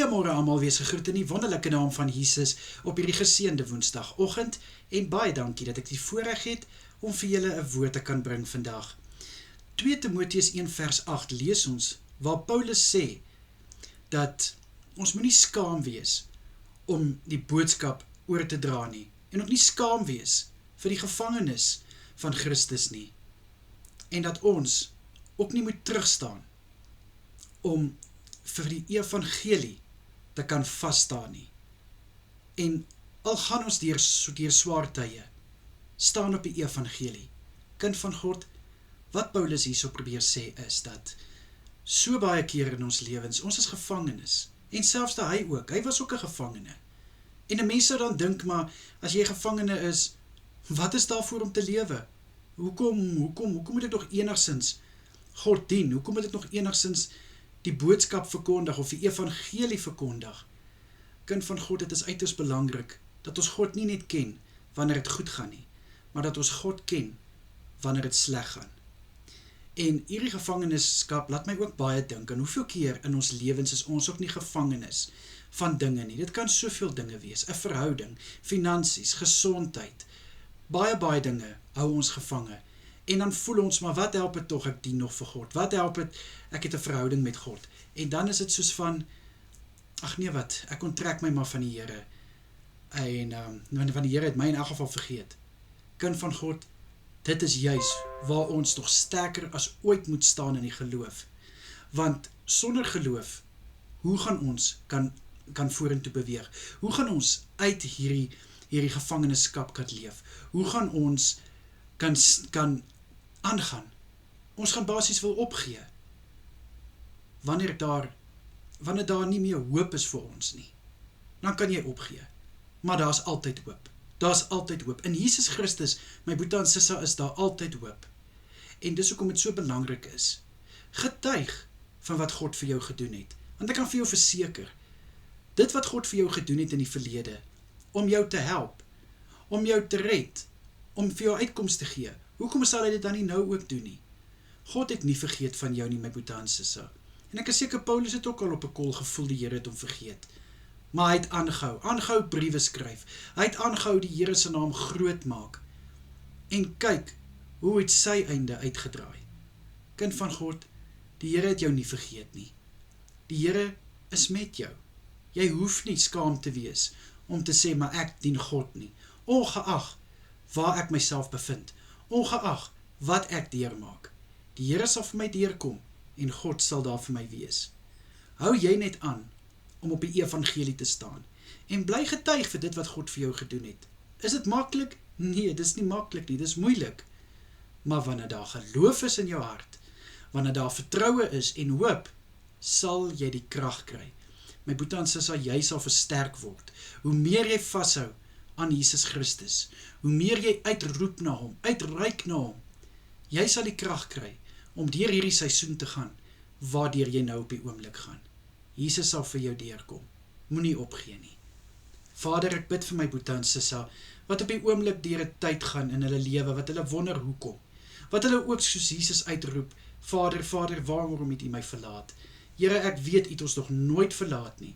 Goeiemôre almal, wees gegroet in die wonderlike naam van Jesus op hierdie geseënde Woensdagoggend en baie dankie dat ek die voorreg het om vir julle 'n woord te kan bring vandag. 2 Timoteus 1 vers 8 lees ons waar Paulus sê dat ons moenie skaam wees om die boodskap oor te dra nie en ook nie skaam wees vir die gevangenis van Christus nie en dat ons ook nie moet terugstaan om vir die evangelie te kan vasstaan nie. En al gaan ons deur swaar tye, staan op die evangelie. Kind van God, wat Paulus hierso probeer sê is dat so baie keer in ons lewens, ons is gevangenes, en selfs hy ook, hy was ook 'n gevangene. En 'n mens sou dan dink, maar as jy gevangene is, wat is daarvoor om te lewe? Hoekom moet ek nog enigsins God dien? Hoekom moet ek nog enigsins die boodskap verkondig of die evangelie verkondig? Kind van God, dit is uiters belangrik dat ons God nie net ken wanneer dit goed gaan nie, maar dat ons God ken wanneer dit sleg gaan. En hierdie gevangenskap laat my ook baie dink aan hoeveel keer in ons lewens is ons ook nie gevangenes van dinge nie. Dit kan soveel dinge wees, 'n verhouding, finansies, gesondheid, baie dinge hou ons gevange. En dan voel ons, maar wat help het tog, ek dien nog vir God? Wat help het, ek het 'n verhouding met God? En dan is dit soos van, ag nee wat, ek onttrek my maar van die Here. En van die Here het my in elk geval vergeet. Kind van God, dit is juis waar ons nog sterker as ooit moet staan in die geloof. Want sonder geloof, hoe gaan ons kan vorentoe beweeg? Hoe gaan ons uit hierdie gevangenskap kan leef? Hoe gaan ons kan aangaan? Ons gaan basies wil opgee. Wanneer daar nie meer hoop is vir ons nie, dan kan jy opgee. Maar daar is altyd hoop. Daar is altyd hoop. In Jesus Christus, my boetie en sissa, is daar altyd hoop. En dis hoekom dit so belangrik is. Getuig van wat God vir jou gedoen het. Want ek kan vir jou verseker, dit wat God vir jou gedoen het in die verlede, om jou te help, om jou te red, om vir jou uitkoms te gee, hoekom sal hy dit dan nie nou ook doen nie? God het nie vergeet van jou nie, my boetie en sissa. En ek is seker, Paulus het ook al op 'n kol gevoel, die Here het hom vergeet. Maar hy het aangehou briewe skryf, hy het aangehou die Here se naam groot maak. En kyk, hoe het sy einde uitgedraai? Kind van God, die Here het jou nie vergeet nie. Die Here is met jou. Jy hoef nie skaam te wees om te sê, maar ek dien God nie. Ongeag waar ek myself bevind, ongeag wat ek deurmaak. Die Here sal vir my deurkom en God sal daar vir my wees. Hou jy net aan om op die evangelie te staan en bly getuig vir dit wat God vir jou gedoen het. Is dit maklik? Nee, dit is nie maklik nie, dit is moeilik. Maar wanneer daar geloof is in jou hart, wanneer daar vertroue is en hoop, sal jy die krag kry. My boetie en sissa, jy sal versterk word. Hoe meer jy vashou aan Jesus Christus, hoe meer jy uitroep na hom, uitreik na hom, jy sal die krag kry om deur hierdie seisoen te gaan, waardeur jy nou op die oomblik gaan. Jesus sal vir jou deurkom, moenie opgee nie. Vader, ek bid vir my boetie en sissa, wat op die oomblik deur 'n tyd gaan in hulle lewe, wat hulle wonder hoekom, wat hulle ook soos Jesus uitroep, Vader, waarom het U my verlaat? Here, ek weet U het ons nog nooit verlaat nie,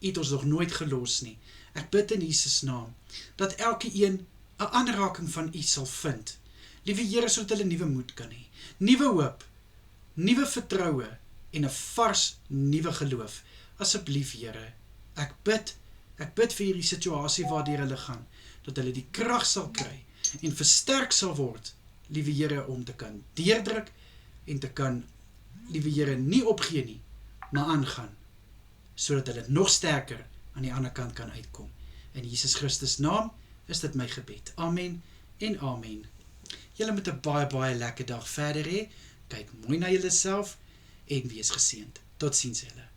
U het ons nog nooit gelos nie. Ek bid in Jesus naam, dat elke een 'n aanraking van U sal vind. Liewe Here, sodat hulle nuwe moed kan hê, nuwe hoop, nuwe vertroue en 'n vars nuwe geloof. Asseblief Here, ek bid vir hierdie situasie waardeur hulle gaan, dat hulle die krag sal kry en versterk sal word, liewe Here, om te kan deurdruk en te kan, liewe Here, nie opgee nie, maar aangaan, sodat hulle nog sterker aan die ander kant kan uitkom. In Jesus Christus naam is dit my gebed. Amen en amen. Julle moet 'n baie lekker dag verder hê. Kyk mooi na julleself en wees geseënd. Totsiens julle.